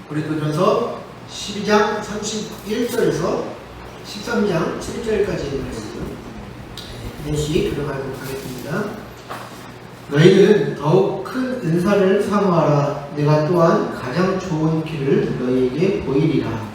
고린도전서 12장 31절에서 13장 7절까지의 말씀 다시 들어가도록 하겠습니다. 너희는 더욱 큰 은사를 사모하라. 내가 또한 가장 좋은 길을 너희에게 보이리라.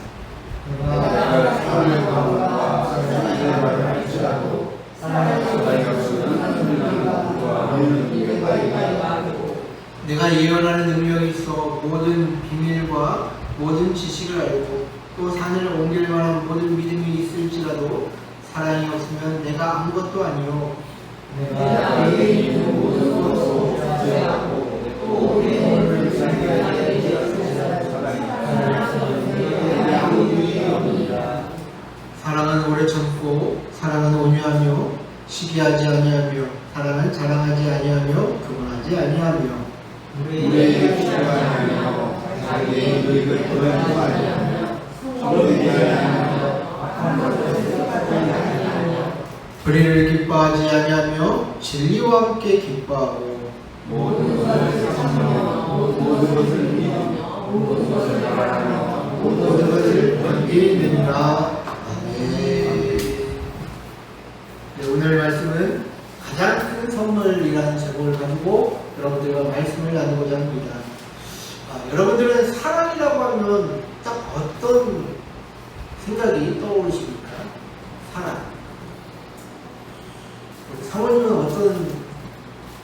내가 예언하는 능력이 있어 모든 비밀과 모든 지식을 알고 또 산을 옮길 만한 모든 믿음이 있을지라도 사랑이 없으면 내가 아무것도 아니요. 내가 내게 있는 모든 것도 자제하고 또 우리 몸을 자기에게 사랑은 오래 참고 사랑은 온유하며 시기하지 아니하며 사랑은 자랑하지 아니하며 교만하지 아니하며 우리에게 실망하며 자기의 이익을 구하지 아니하며 서로 비하하며 악한 것을 생각하지 아니하며 불의를 기뻐하지 아니하며 진리와 함께 기뻐하고 모든 것을 사랑하며 모든 것을 믿으며 모든 것을 바라며 모든 것을 견디느니라. 네, 오늘 말씀은 가장 큰 선물이라는 제목을 가지고 여러분들과 말씀을 나누고자 합니다. 여러분들은 사랑이라고 하면 딱 어떤 생각이 떠오르십니까? 사랑. 사모님은 어떤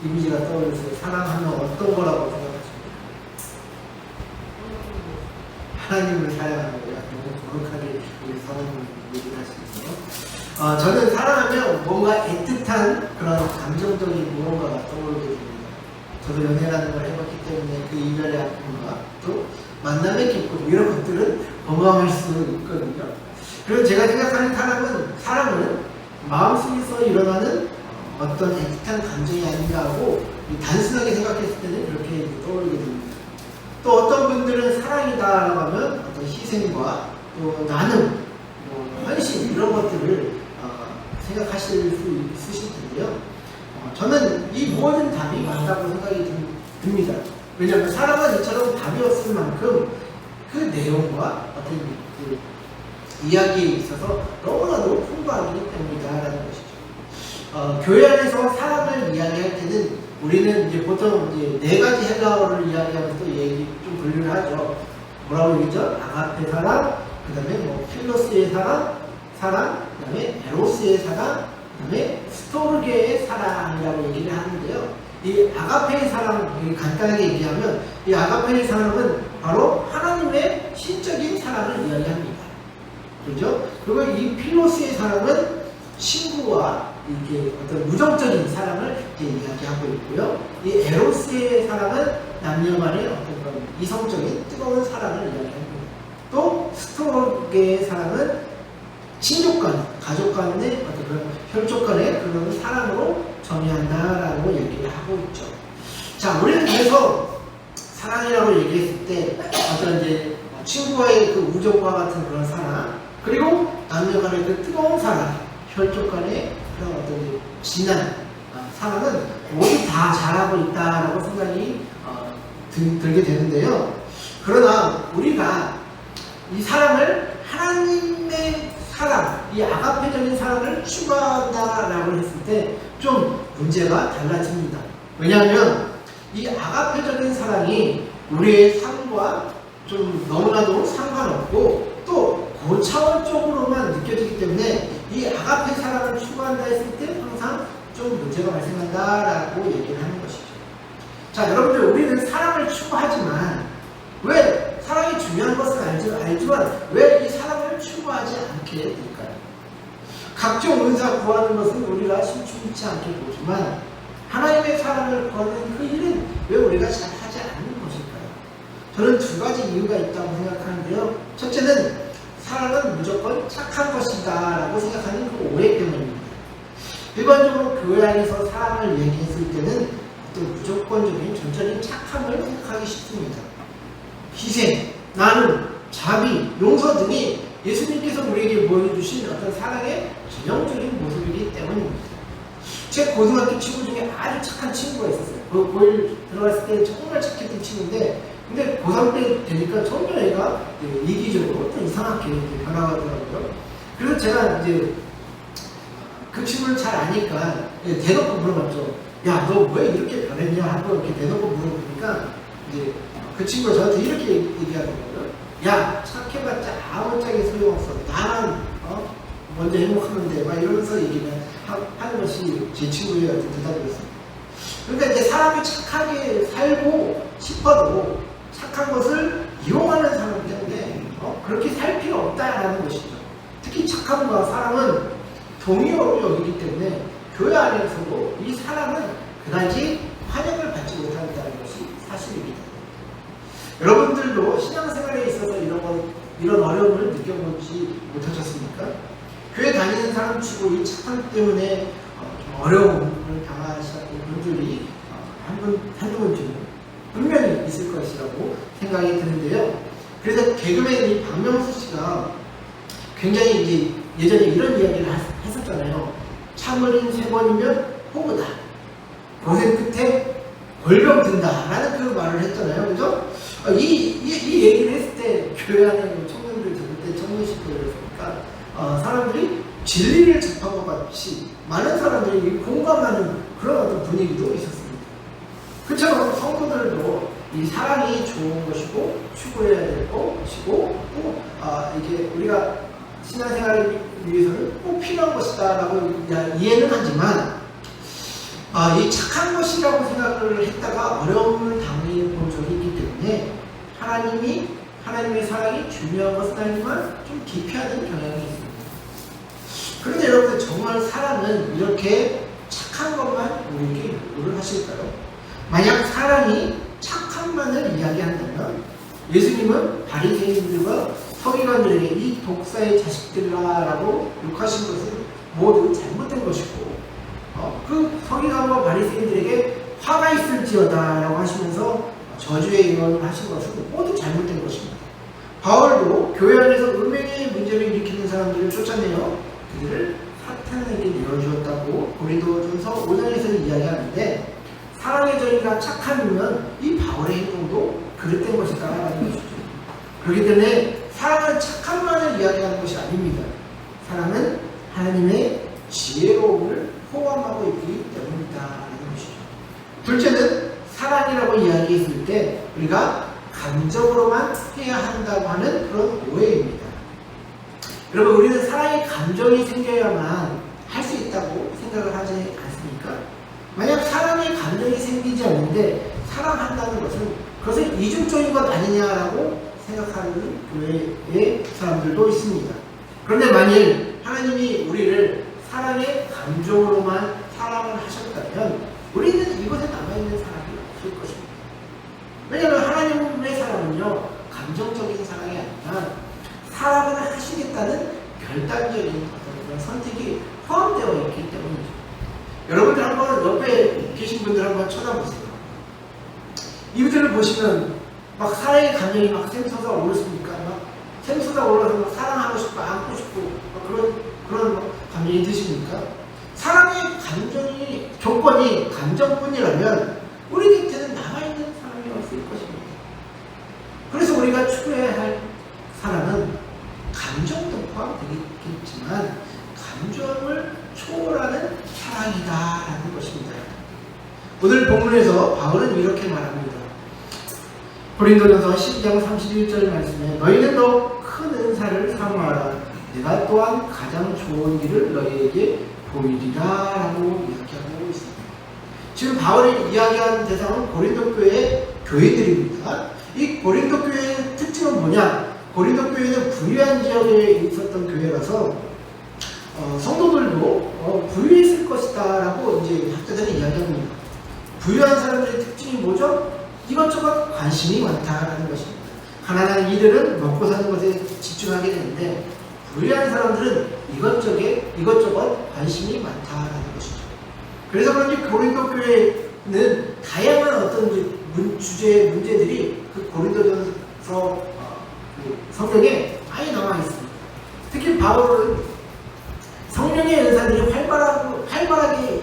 이미지가 떠오르세요? 사랑하면 어떤 거라고 생각하십니까? 하나님을 사랑하는 거예요. 너무 거룩하게 우리 사모님 얘기를 하시는데요. 저는 사랑하면 뭔가 애틋한 그런 감정적인 무언가가 떠오르게 됩니다. 저도 연애라는 걸 해봤기 때문에 그 이별의 아픔과 또 만남의 기쁨 이런 것들은 공감할 수 있거든요. 그리고 제가 생각하는 사랑은 마음속에서 일어나는 어떤 애틋한 감정이 아닌가 하고 단순하게 생각했을 때는 그렇게 떠오르게 됩니다. 또 어떤 분들은 사랑이다라고 하면 어떤 희생과 또 나눔, 헌신 이런 것들을 생각하실 수 있으실 텐데요. 저는 이 모든 답이 맞다고 생각이 듭니다. 왜냐하면 사랑은 이처럼 답이 없을 만큼 그 내용과 어떤 그 이야기에 있어서 너무나도 풍부하기 때문이다라는 것이죠. 교회 안에서 사랑을 이야기할 때는 우리는 이제 보통 이제 4가지 헬라어를 이야기하면서 얘기 좀 분류를 하죠. 뭐라고 얘기죠? 아가페 사랑, 그 다음에 뭐 필로스의 사랑, 그 다음에 에로스의 사랑, 그 다음에 스토르게의 사랑이라고 얘기를 하는데요. 이 아가페의 사랑, 간단하게 얘기하면 이 아가페의 사랑은 바로 하나님의 신적인 사랑을 이야기합니다. 그죠? 그리고 이 필로스의 사랑은 친구와 이렇게 어떤 우정적인 사랑을 이야기하고 있고요. 이 에로스의 사랑은 남녀 간의 어떤 그런 이성적인 뜨거운 사랑을 이야기합니다. 또 스토르게의 사랑은 친족 간, 가족 간의 어떤 그런 혈족 간의 그런 사랑으로 정의한다라고 얘기를 하고 있죠. 자, 우리는 그래서 사랑이라고 얘기했을 때 어떤 이제 친구와의 그 우정과 같은 그런 사랑, 그리고 남녀 간의 그 뜨거운 사랑, 혈족 간의 그런 어떤 진한 사랑은 모두 다 잘하고 있다라고 생각이 들게 되는데요. 그러나 우리가 이 사랑을 하나님의 사랑, 이 아가페적인 사랑을 추구한다라고 했을 때 좀 문제가 달라집니다. 왜냐하면 이 아가페적인 사랑이 우리의 삶과 좀 너무나도 상관없고 또 고차원적으로만 느껴지기 때문에 이 아가페 사랑을 추구한다 했을 때 항상 좀 문제가 발생한다라고 얘기를 하는 것이죠. 자, 여러분들 우리는 사랑을 추구하지만 왜 사랑이 중요한 것은 알지만 왜 이 사랑을 추구하지 않게 될까요? 각종 은사 구하는 것은 우리가 심심치 않게 보지만 하나님의 사랑을 구하는 그 일은 왜 우리가 잘 하지 않는 것일까요? 저는 2가지 이유가 있다고 생각하는데요. 첫째는 사랑은 무조건 착한 것이다 라고 생각하는 그 오해 때문입니다. 일반적으로 교회 안에서 사랑을 얘기했을 때는 어떤 무조건적인 전적인 착함을 생각하기 쉽습니다. 희생, 나눔, 자비, 용서 등이 예수님께서 우리에게 보여주신 어떤 사랑의 전형적인 모습이기 때문입니다. 제 고등학교 친구 중에 아주 착한 친구가 있었어요. 그 고일 들어갔을 때 정말 착했던 친구인데 근데 고3 때 되니까 점점 애가 이기적으로 좀 이상하게 변화하더라고요. 그래서 제가 이제 그 친구를 잘 아니까 대놓고 물어봤죠. 야, 너 왜 이렇게 변했냐 하고 이렇게 대놓고 물어보니까 이제 그 친구가 저한테 이렇게 얘기하더라고요. 야, 착해봤자 아무짝에 소용없어. 나만 먼저 행복하면 돼. 막 이러면서 얘기를 하는 것이 제 친구의 어떤 대답이었습니다. 그러니까 이제 사람이 착하게 살고 싶어도 착한 것을 이용하는 사람 때문에 그렇게 살 필요 없다라는 것이죠. 특히 착함과 사랑은 동의어로 여기기 때문에 교회 안에서도 이 사랑은 그다지 환영을 받지 못한다는 것이 사실입니다. 여러분들도 신앙생활에 있어서 이런 어려움을 느껴보지 못하셨습니까? 교회 다니는 사람 치고 이 착함 때문에 어려움을 당하셨던 분들이 한두 분쯤은 분명히 있을 것이라고 생각이 드는데요. 그래서 개그맨 이 박명수 씨가 굉장히 이제 예전에 이런 이야기를 했었잖아요. 참을인 3번이면 호구다. 고생 끝에 골병 든다. 라는 그 말을 했잖아요. 그죠? 이 얘기를 했을 때 교회 안에 청년들 들을 때 청년식도 그랬으니까 사람들이 진리를 접한 것 같이 많은 사람들이 공감하는 그런 어떤 분위기도 있었습니다. 그처럼 성도들도 이 사랑이 좋은 것이고 추구해야 될 것이고 또 이게 우리가 신앙생활을 위해서는 꼭 필요한 것이다라고 이해는 하지만 이 착한 것이라고 생각을 했다가 어려움을 당해본 적이 있기 때문에 하나님의 사랑이 중요한 것은 아니지만 좀 기피하는 경향이 있습니다. 그런데 여러분들 정말 사랑은 이렇게 착한 것만 우리에게 요구를 하실까요? 만약 사랑이 착함만을 이야기한다면 예수님은 바리새인들과 서기관들에게 이 독사의 자식들아라고 욕하신 것은 모두 잘못된 것이고 그 서기관과 바리새인들에게 화가 있을지어다 라고 하시면서 저주의 예언을 하신 것은 모두 잘못된 것입니다. 바울도 교회 안에서 음행의 문제를 일으키는 사람들을 쫓아내어 그들을 사탄에게 내어주었다고 고린도전서 5장에서 이야기하는데 사랑의 저희가 착함이면 이 바울의 행동도 그릇된 것이다 라는 것이죠. 그렇기 때문에 사랑은 착함만을 이야기하는 것이 아닙니다. 사랑은 하나님의 지혜로움을 포함하고 있기 때문이다 라는 것이죠. 둘째는 사랑이라고 이야기했을 때 우리가 감정으로만 해야 한다고 하는 그런 오해입니다. 여러분, 우리는 사랑의 감정이 생겨야만 할 수 있다고 생각을 하지 않습니까? 만약 사랑의 감정이 생기지 않는데 사랑한다는 것은 그것은 이중적인 것 아니냐라고 생각하는 교회의 사람들도 있습니다. 그런데 만일 하나님이 우리를 사랑의 감정으로만 사랑을 하셨다면 우리는 이곳에 남아있는 사람이 없을 것입니다. 왜냐하면 하나님의 사랑은요 감정적인 사랑이 아니라 사랑을 하시겠다는 결단적인 어떤 그런 선택이 포함되어 있기 때문이죠. 여러분들 한번 옆에 계신 분들 한번 쳐다보세요. 이분들을 보시면 막 사랑의 감정이 막 샘솟아 오르십니까? 막 샘솟아 올라서 막 사랑하고 싶고 안고 싶고 막 그런 감정이 드십니까? 사랑의 감정이 조건이 감정뿐이라면 우리 곁에는 남아있는 사람이 없을 것입니다. 그래서 우리가 추구해야 할 사랑은 감정도 포함되겠지만 감정을 초월하는 사랑이다라는 것입니다. 오늘 본문에서 바울은 이렇게 말합니다. 고린도전서 10장 31절 말씀에 너희는 더 큰 은사를 사모하라. 내가 또한 가장 좋은 길을 너희에게 보이리라 라고 이야기하고 있습니다. 지금 바울이 이야기하는 대상은 고린도 교회의 교회들입니다. 이 고린도 교회의 특징은 뭐냐? 고린도 교회는 부유한 지역에 있었던 교회라서 성도들도 부유했을 것이다 라고 이제 학자들이 이야기합니다. 부유한 사람들의 특징이 뭐죠? 이것저것 관심이 많다라는 것입니다. 가난한 이들은 먹고 사는 것에 집중하게 되는데 부유한 사람들은 이것저것 관심이 많다라는 것이죠. 그래서 그런지 고린도 교회는 다양한 어떤 문제들이 그 고린도전서 성경에 많이 나와 있습니다. 특히 바울은 성령의 은사들이 활발하게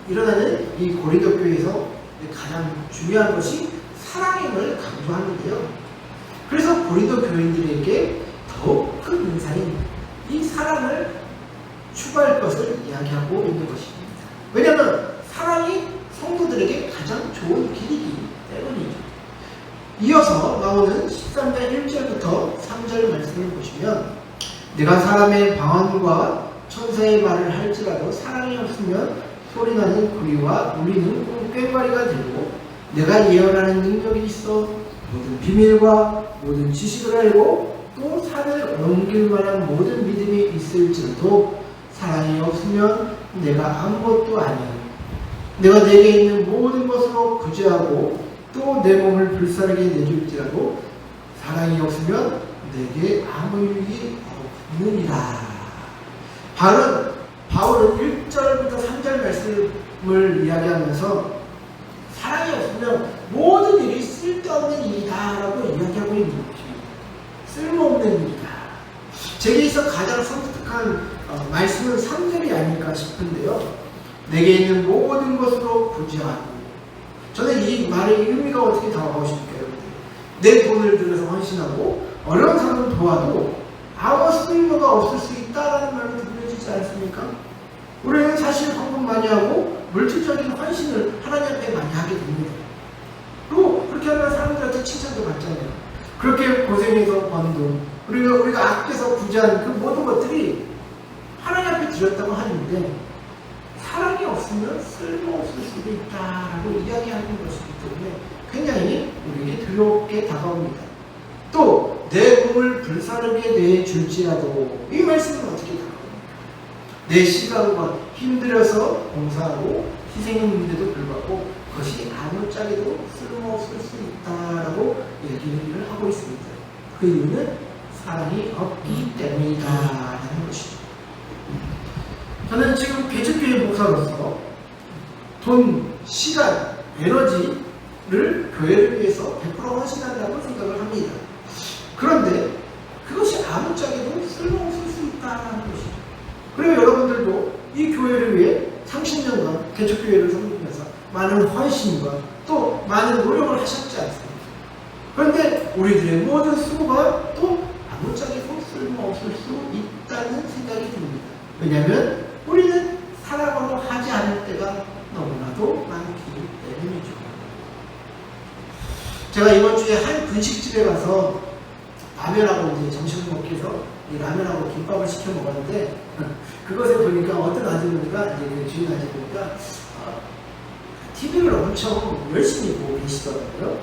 일어나는 이 고린도 교회에서 가장 중요한 것이 사랑임을 강조하는데요. 그래서 고린도 교인들에게 더욱 큰 은사인 이 사랑을 추구할 것을 이야기하고 있는 것입니다. 왜냐하면 사랑이 성도들에게 가장 좋은 길이기 때문이죠. 이어서 나오는 13장 1절부터 3절 말씀을 보시면 내가 사람의 방언과 천사의 말을 할지라도 사랑이 없으면 소리나는 구리와 울리는 꾀과리가 되고 내가 예언하는 능력이 있어 모든 비밀과 모든 지식을 알고 또 산을 옮길 만한 모든 믿음이 있을지라도 사랑이 없으면 내가 아무것도 아니야. 내가 내게 있는 모든 것으로 구제하고 또 내 몸을 불사르게 내줄지라도 사랑이 없으면 내게 아무 유익이 없느니라. 바울은 1절부터 3절 말씀을 이야기하면서 사랑이 없으면 모든 일이 쓸데없는 일이다 라고 이야기하고 있는 것입니다. 쓸모없는 일이다. 제게 있어 가장 섬뜩한 말씀은 3절이 아닐까 싶은데요. 내게 있는 모든 것으로 구제하고, 저는 이 말의 의미가 어떻게 다가가고 싶을까요? 내 돈을 들여서 헌신하고 어려운 사람을 도와도 아무 쓸모가 없을 수 있다라는 말이 들려지지 않습니까? 우리는 사실 헌금 많이 하고 물질적인 헌신을 하나님 앞에 많이 하게 됩니다. 그리고 그렇게 하면 사람들한테 칭찬도 받잖아요. 그렇게 고생해서 번 돈, 우리가 아껴서 구제한 그 모든 것들이 하나님 앞에 드렸다고 하는데 사랑이 없으면 쓸모없을 수도 있다라고 이야기하는 것이기 때문에 굉장히 우리에게 두렵게 다가옵니다. 또 내 몸을 불사르게 내줄지라도, 이 말씀은 어떻게 다가옵니까? 내 시간과 힘들어서 봉사하고 희생했는데도 불구하고 그것이 아무짝에도 쓸모없을 수 있다라고 얘기를 하고 있습니다. 그 이유는 사랑이 없기 때문이다라는 것이죠. 저는 지금 개척교회 목사로서 돈, 시간, 에너지를 교회를 위해서 100% 헌신한다고 생각을 합니다. 그런데 그것이 아무짝에도 쓸모없을 수 있다는 것이죠. 그리고 여러분들도 이 교회를 위해 30년간 개척교회를 섬기면서 많은 헌신과 또 많은 노력을 하셨지 않습니까? 그런데 우리들의 모든 수고가 또 아무짝에도 쓸모없을 수 있다는 생각이 듭니다. 왜냐하면 우리는 사랑으로 하지 않을 때가 너무나도 많기 때문이죠. 제가 이번 주에 한 분식집에 가서 라면하고 이제 점심을 먹기 위해서 이 라면하고 김밥을 시켜 먹었는데 그것을 보니까 어떤 아주머니가 이제 그 주인 아주머니가 TV를 엄청 열심히 보고 계시더라고요.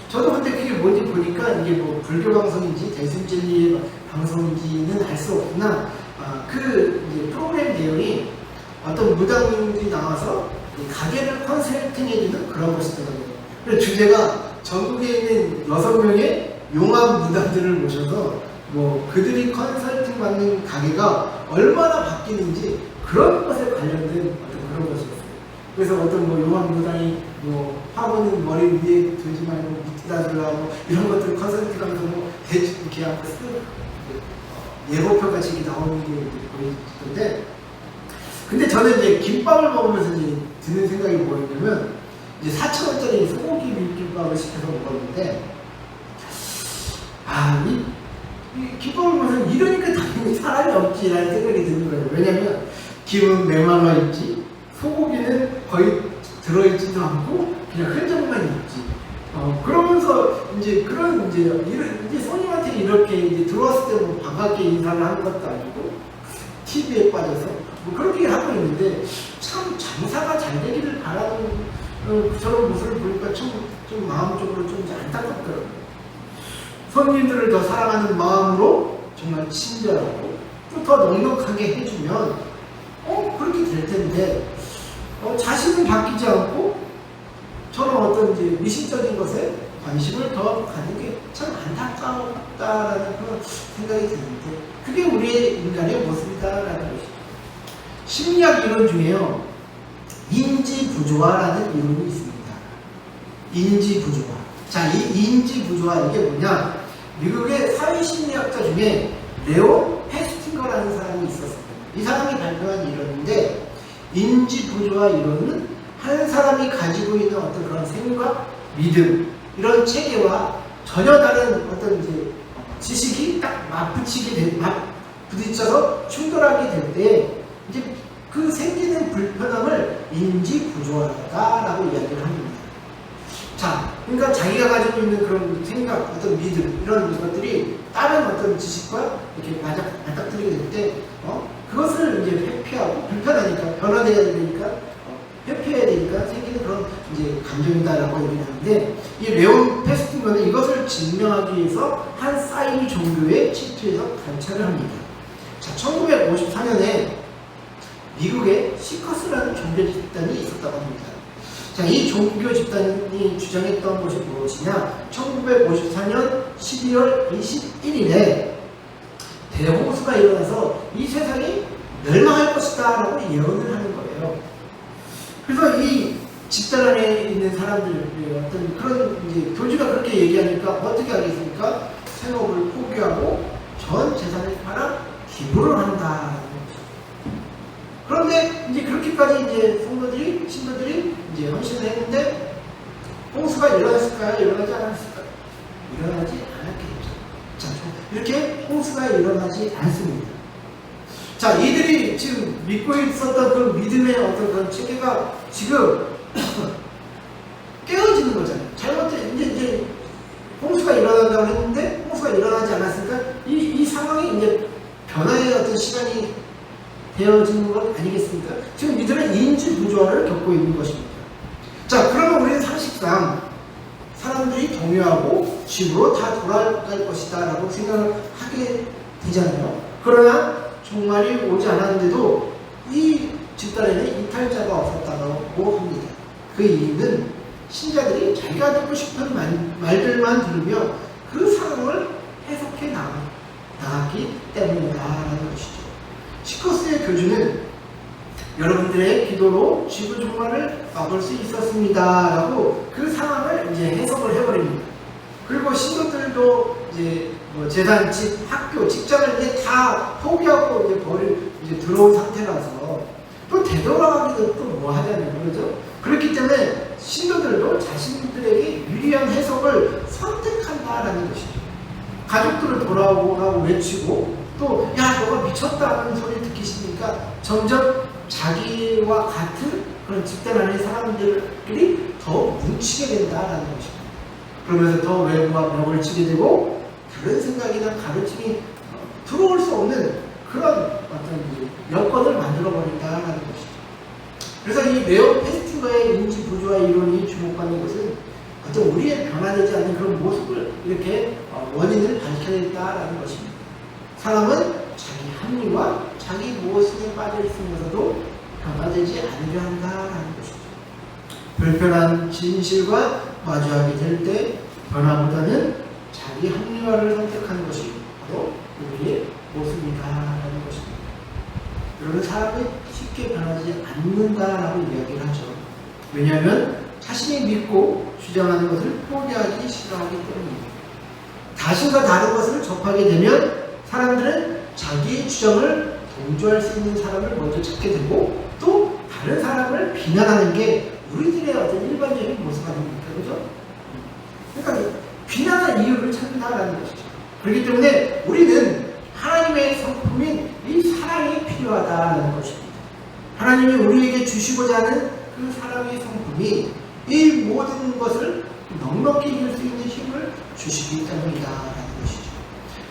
저도 근데 그게 뭔지 보니까 이게 뭐 불교 방송인지 대승진리의 방송인지는 알 수 없으나 그 이제 프로그램 내용이 어떤 무당님들이 나와서 가게를 컨설팅해주는 그런 것이더라고요. 그래서 주제가 전국에 있는 6명의 용한 무당들을 모셔서 뭐 그들이 컨설팅 받는 가게가 얼마나 바뀌는지 그런 것에 관련된 어떤 그런 것이었어요. 그래서 어떤 뭐 용한 무당이 뭐 화분은 머리 위에 두지 말고 밑에다 두라고 이런 것들을 컨설팅 하면서 뭐 대충 이렇게 하고 예고편 같이 나오는 게 보이던데, 근데 저는 이제 김밥을 먹으면서 이제 드는 생각이 뭐였냐면 이제 4,000원짜리 소고기 밀김밥을 시켜서 먹었는데 이 김밥을 먹으면서 이러니까 당연히 사람이 없지라는 생각이 드는 거예요. 왜냐면 김은 메말라 있지, 소고기는 거의 들어있지도 않고 그냥 흔적만 있지. 그러면서 이제 그런 이제 손님한테 이렇게 이제 들어왔을 때 뭐 반갑게 인사를 하는 것도 아니고 TV에 빠져서 뭐 그렇게 하고 있는데 참 장사가 잘 되기를 바라는 저런 모습을 보니까 좀 마음적으로 좀 안타깝더라고요. 손님들을 더 사랑하는 마음으로 정말 친절하고 또 더 넉넉하게 해주면 그렇게 될 텐데 자신은 바뀌지 않고 저는 어떤 이제 미신적인 것에 관심을 더 갖는 게 참 안타깝다라는 그런 생각이 드는데 그게 우리의 인간의 모습이다라는 것이죠. 심리학 이론 중에요, 인지부조화라는 이론이 있습니다. 인지부조화. 자, 이 인지부조화 이게 뭐냐? 미국의 사회심리학자 중에 레오 페스팅거라는 사람이 있었습니다. 이 사람이 발표한 이론인데, 인지부조화 이론은 한 사람이 가지고 있는 어떤 그런 생각, 믿음, 이런 체계와 전혀 다른 어떤 이제 지식이 딱 부딪혀서 충돌하게 될 때 이제 그 생기는 불편함을 인지 부조화다라고 이야기를 합니다. 자, 그러니까 자기가 가지고 있는 그런 생각, 어떤 믿음 이런 것들이 다른 어떤 지식과 이렇게 맞닥뜨리게 될 때, 그것을 이제 회피하고 불편하니까 변화되어야 되니까 회피해야 되니까 생기는 그런 이제 감정이다라고 얘기하는데 이 레온 페스팅거는 이것을 증명하기 위해서 한 사이비 종교의 치투에서 관찰을 합니다. 자, 1954년에 미국에 시커스라는 종교 집단이 있었다고 합니다. 자, 이 종교 집단이 주장했던 것이 무엇이냐? 1954년 12월 21일에 대홍수가 일어나서 이 세상이 멸망할 것이다 라고 예언을 하는 거예요. 그래서 이 집단 안에 있는 사람들의 어떤 그런 이제 교주가 그렇게 얘기하니까 어떻게 하겠습니까? 생업을 포기하고 전 재산을 팔아 기부를 한다라는 거죠. 그런데 이제 그렇게까지 이제 신도들이 이제 헌신을 했는데 홍수가 일어났을까요? 일어나지 않았을까요? 일어나지 않았겠죠. 자, 이렇게 홍수가 일어나지 않습니다. 자, 이들이 지금 믿고 있었던 그 믿음의 어떤 그런 체계가 지금 깨어지는 거잖아요. 이제 홍수가 일어난다고 했는데 홍수가 일어나지 않았으니까 이 상황이 이제 변화의 어떤 시간이 되어지는 것 아니겠습니까? 지금 이들은 인지 부조화를 겪고 있는 것입니다. 자, 그러면 우리는 상식상 사람들이 동요하고 집으로 다 돌아갈 것이다 라고 생각을 하게 되잖아요. 그러나 종말이 오지 않았는데도 이 집단에는 이탈자가 없었다고 합니다. 그 이유는 신자들이 자기가 듣고 싶은 말들만 들으며 그 상황을 해석해 나갔기 때문이다라는 것이죠. 시커스의 교주는 여러분들의 기도로 지구 종말을 막을 수 있었습니다 라고 그 상황을 이제 해석을 해버립니다. 그리고 신도들도 이제 재단, 집, 학교, 직장을 이제 다 포기하고 이제 들어온 상태라서 또 되돌아가기도 또 뭐 하냐면 그러죠. 그렇기 때문에 신도들도 자신들에게 유리한 해석을 선택한다라는 것이죠. 가족들을 돌아오라고 외치고 또 야 너가 미쳤다는 소리 듣기 싫으니까 점점 자기와 같은 그런 집단 안의 사람들끼리 더 뭉치게 된다라는 것입니다. 그러면서 더 외부와 벽을 치게 되고 다른 생각이나 가르침이 들어올 수 없는 그런 어떤 여건을 만들어버린다라는 것이죠. 그래서 이 레온 페스팅거의 인지 부조화 이론이 주목받는 것은 어떤 우리의 변화되지 않는 그런 모습을 이렇게 원인을 밝혀냈다라는 것입니다. 사람은 자기 합리와 자기 무엇에 빠져 있으면서도 변화되지 않으려 한다라는 것이죠. 불편한 진실과 마주하게 될 때 변화보다는 자기 합리화를 선택하는 것이 바로 우리의 모습이다라는 것입니다. 여러분, 사람이 쉽게 변하지 않는다라고 이야기를 하죠. 왜냐하면 자신이 믿고 주장하는 것을 포기하기 싫어하기 때문입니다. 자신과 다른 것을 접하게 되면 사람들은 자기의 주장을 동조할 수 있는 사람을 먼저 찾게 되고 또 다른 사람을 비난하는 게 우리들의 어떤 일반적인 모습 아닙니까? 그죠? 그러니까 비난할 이유를 찾는다라는 것이죠. 그렇기 때문에 우리는 하나님의 성품인 이 사랑이 필요하다는 것입니다. 하나님이 우리에게 주시고자 하는 그 사랑의 성품이 이 모든 것을 넉넉히 이룰 수 있는 힘을 주시기 때문이다라는 것이죠.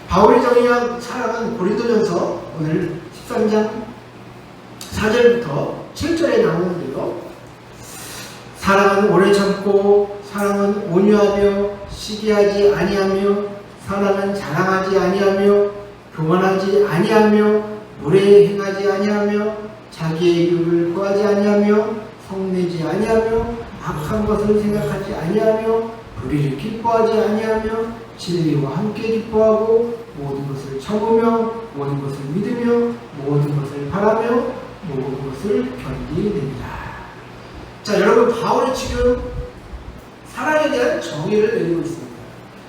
바울이 정의한 사랑은 고린도전서 오늘 13장 4절부터 7절에 나오는데요. 사랑은 오래 참고 사랑은 온유하며 시기하지 아니하며 사랑은 자랑하지 아니하며 교만하지 아니하며 무례 행하지 아니하며 자기의 유익을 구하지 아니하며 성내지 아니하며 악한 것을 생각하지 아니하며 불의를 기뻐하지 아니하며 진리와 함께 기뻐하고 모든 것을 참으며 모든 것을 믿으며 모든 것을 바라며 모든 것을 견디냅니다. 자, 여러분, 바울이 지금 사랑에 대한 정의를 내리고 있습니다.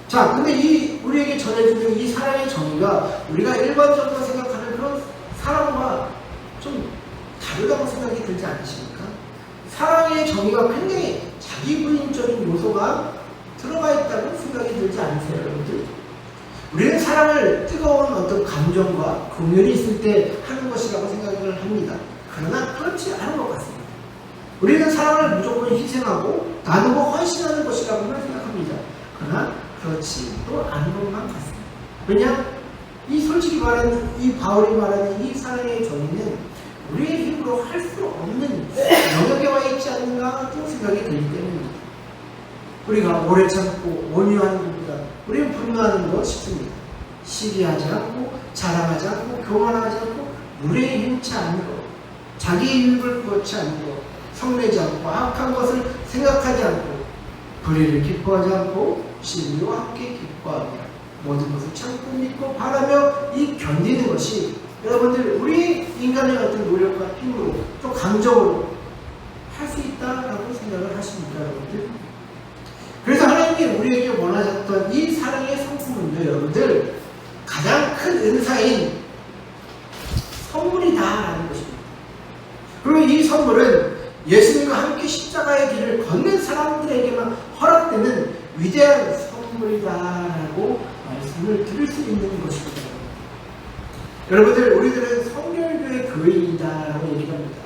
자, 근데 우리에게 전해주는 이 사랑의 정의가 우리가 일반적으로 생각하는 그런 사랑과 좀 다르다고 생각이 들지 않으십니까? 사랑의 정의가 굉장히 자기부인적인 요소가 들어가 있다고 생각이 들지 않으세요, 여러분들? 우리는 사랑을 뜨거운 어떤 감정과 공연이 있을 때 하는 것이라고 생각을 합니다. 그러나 그렇지 않은 것 같습니다. 우리는 사랑을 무조건 희생하고 나누고 헌신하는 것이라고만 생각합니다. 그러나 그렇지도 않은 것만 같습니다. 왜냐? 이 솔직히 말하는 이 바울이 말하는 이 사랑의 정의는 우리의 힘으로 할 수 없는 영역에 와 있지 않는가 또 생각이 들기 때문입니다. 우리가 오래 참고 온유하는 것보다 우리는 분노하는 것 쉽습니다. 시기하지 않고 자랑하지 않고 교만하지 않고 물에 힘치 않는 것, 자기 유익을 구하지 않는 것, 성내지 않고 악한 것을 생각하지 않고 불의를 기뻐하지 않고 진리와 함께 기뻐하며 모든 것을 참고 믿고 바라며 이 견디는 것이 여러분들 우리 인간의 어떤 노력과 힘으로 또 감정으로 할 수 있다라고 생각을 하십니까, 여러분들? 그래서 하나님이 우리에게 원하셨던 이 사랑의 성품은요, 여러분들 가장 큰 은사인 선물이다라는 것입니다. 그리고 이 선물은 예수님과 함께 십자가의 길을 걷는 사람들에게만 허락되는 위대한 선물이다라고 말씀을 드릴 수 있는 것입니다. 여러분들, 우리들은 성결교회 교인이다라고 얘기합니다.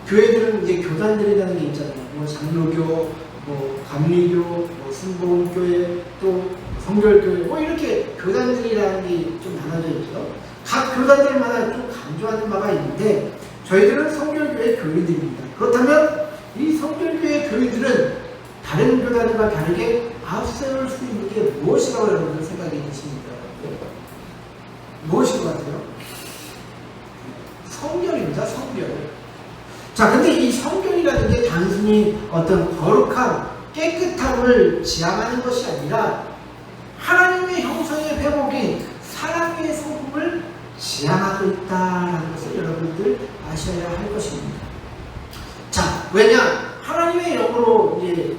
교회들은 이제 교단들이라는 게 있잖아요. 뭐 장로교, 뭐 감리교, 뭐 순복음교회, 또 성결교회, 뭐 이렇게 교단들이라는 게 좀 나눠져 있죠. 각 교단들마다 좀 강조하는 바가 있는데 저희들은 성결교회 교인들입니다. 그렇다면 이 성결교회 교인들은 다른 교단과 다르게 앞세울 수 있는 게 무엇이라고 여러분들 생각이 드십니까? 무엇인 것 같아요? 성결입니다. 성결. 자, 근데 이 성결이라는 게 단순히 어떤 거룩함, 깨끗함을 지향하는 것이 아니라 하나님의 형상의 회복인 사랑의 성품을 지향하고 있다는 것을 여러분들 아셔야 할 것입니다. 자, 왜냐? 하나님의 영으로 이제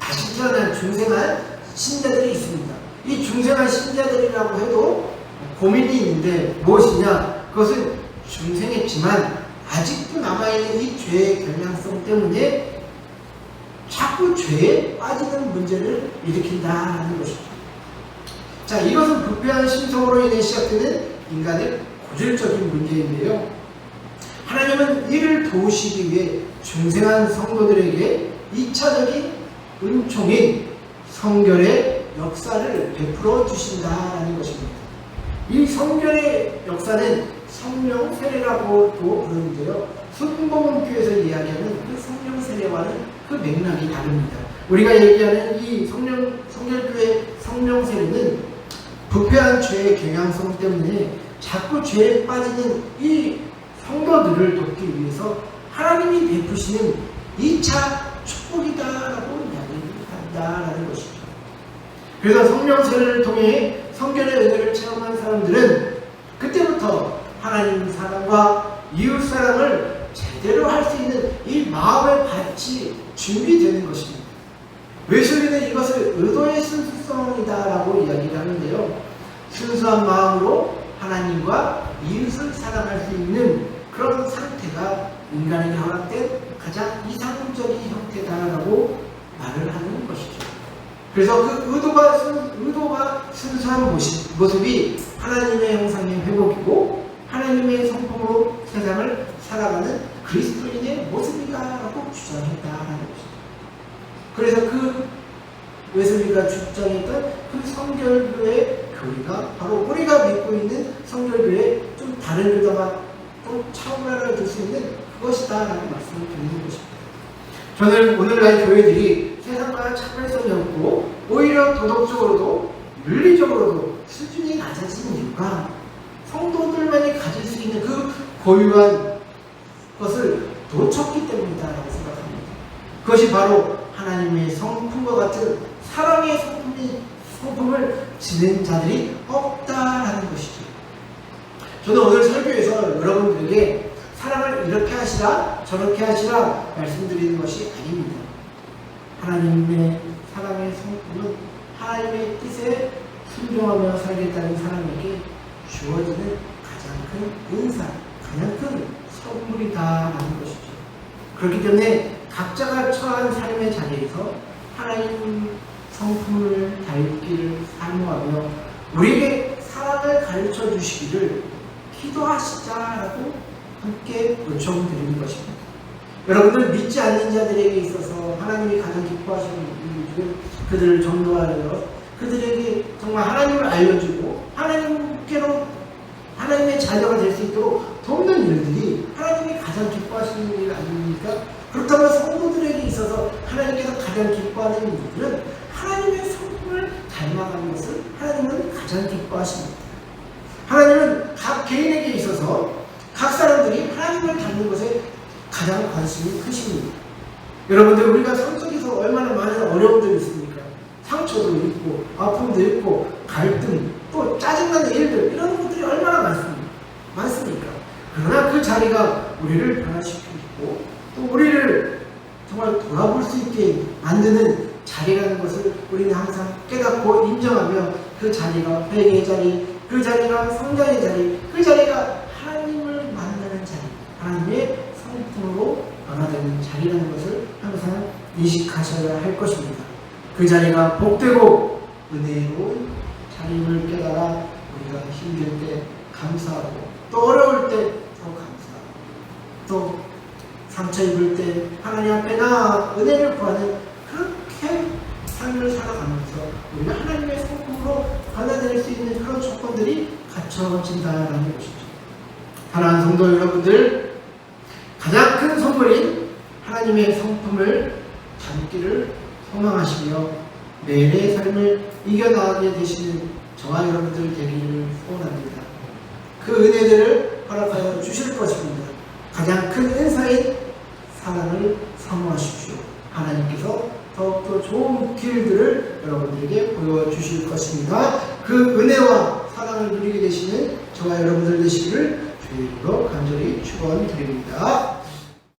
다시 태어난 중생한 신자들이 있습니다. 이 중생한 신자들이라고 해도 고민이 있는데 무엇이냐? 그것은 중생했지만 아직도 남아있는 이 죄의 경향성 때문에 자꾸 죄에 빠지는 문제를 일으킨다는 것이죠. 자, 이것은 부패한 심성으로 인해 시작되는 인간의 고질적인 문제인데요. 하나님은 이를 도우시기 위해 중생한 성도들에게 2차적인 은총인 성결의 역사를 베풀어 주신다는 것입니다. 이 성결의 역사는 성령 세례라고도 부르는데요. 순복음교에서 이야기하는 그 성령 세례와는 그 맥락이 다릅니다. 우리가 얘기하는 이 성결교의 성령 세례는 부패한 죄의 경향성 때문에 자꾸 죄에 빠지는 이 성도들을 돕기 위해서 하나님이 베푸시는 2차 축복이다라고 이야기한다라는 것이죠. 그래서 성령 세례를 통해 성결의 은혜를 체험한 사람들은 그때부터 하나님 사랑과 이웃 사랑을 제대로 할 수 있는 이 마음의 밭이 준비되는 것입니다. 웨슬리는 이것을 의도의 순수성이다라고 이야기를 하는데요. 순수한 마음으로 하나님과 이웃을 사랑할 수 있는 그런 상태가 인간에게 허락된 가장 이상적인 형태다라고 말을 하는 것이죠. 그래서 그 의도가 순수한 모습이 하나님의 형상의 회복이고 하나님의 성품으로 세상을 살아가는 그리스도인의 모습이다라고 주장했다라는 것입니다. 그래서 그 웨슬리가 주장했던 그 성결교회 교리가 바로 우리가 믿고 있는 성결교회 좀 다른 교단과 또 차원을 둘 수 있는 그것이다라는 말씀을 드리는 것입니다. 저는 오늘날 교회들이 세상과 차별성이 없고 오히려 도덕적으로도 윤리적으로도 수준이 낮아진 이유가 성도들만이 가질 수 있는 그 고유한 것을 놓쳤기 때문이다라고 생각합니다. 그것이 바로 하나님의 성품과 같은 사랑의 성품을 지닌 자들이 없다라는 것이죠. 저는 오늘 설교에서 여러분들에게 사랑을 이렇게 하시라 저렇게 하시라 말씀드리는 것이 아닙니다. 하나님의 사랑의 성품은 하나님의 뜻에 순종하며 살겠다는 사람에게 주어지는 가장 큰 은사, 가장 큰 선물이다라는 것이죠. 그렇기 때문에 각자가 처한 삶의 자리에서 하나님 성품을 닮기를 사모하며 우리에게 사랑을 가르쳐 주시기를 기도하시자라고 함께 요청드리는 것입니다. 여러분들 믿지 않는 자들에게 있어서 하나님이 가장 기뻐하시는 일은 그들을 전도하여 그들에게 정말 하나님을 알려주고 하나님께로 하나님의 자녀가 될 수 있도록 돕는 일들이 하나님이 가장 기뻐하시는 일 아닙니까? 그렇다면 성도들에게 있어서 하나님께서 가장 기뻐하는 일들은 하나님의 성품을 닮아가는 것을 하나님은 가장 기뻐하십니다. 하나님은 각 개인에게 있어서 각 사람들이 하나님을 닮는 것에 가장 관심이 크십니다. 여러분들 우리가 삶 속에서 얼마나 많은 어려움들이 있습니까? 상처도 있고 아픔도 있고 갈등 또 짜증나는 일들 이런 것들이 얼마나 많습니까? 그러나 그 자리가 우리를 변화시키고 또 우리를 정말 돌아볼 수 있게 만드는 자리라는 것을 우리는 항상 깨닫고 인정하며 그 자리가 회개의 자리, 그 자리가 성장의 자리, 그 자리가 하나님을 만나는 자리, 하나님의 성품으로 변화되는 자리라는 것을 항상 인식하셔야 할 것입니다. 그 자리가 복되고 은혜로운 자리임을 깨달아 우리가 힘들 때 감사하고 또 어려울 때 더 감사하고 또 상처 입을 때 하나님 앞에 나아 은혜를 구하는 그렇게 삶을 살아가면서 우리가 하나님의 성품으로 변화될 수 있는 그런 조건들이 갖춰진다라는 것이죠. 사랑하는 성도 여러분들, 가장 큰 선물인 하나님의 성품을 담기를 소망하시며 매일의 삶을 이겨나가게 되시는 저와 여러분들 되기를 소원합니다. 그 은혜들을 허락하여 주실 것입니다. 가장 큰 은사인 사랑을 사모하십시오. 하나님께서 더욱더 좋은 길들을 여러분들에게 보여주실 것입니다. 그 은혜와 사랑을 누리게 되시는 저와 여러분들 되시기를 주의 이름으로 간절히 축원드립니다.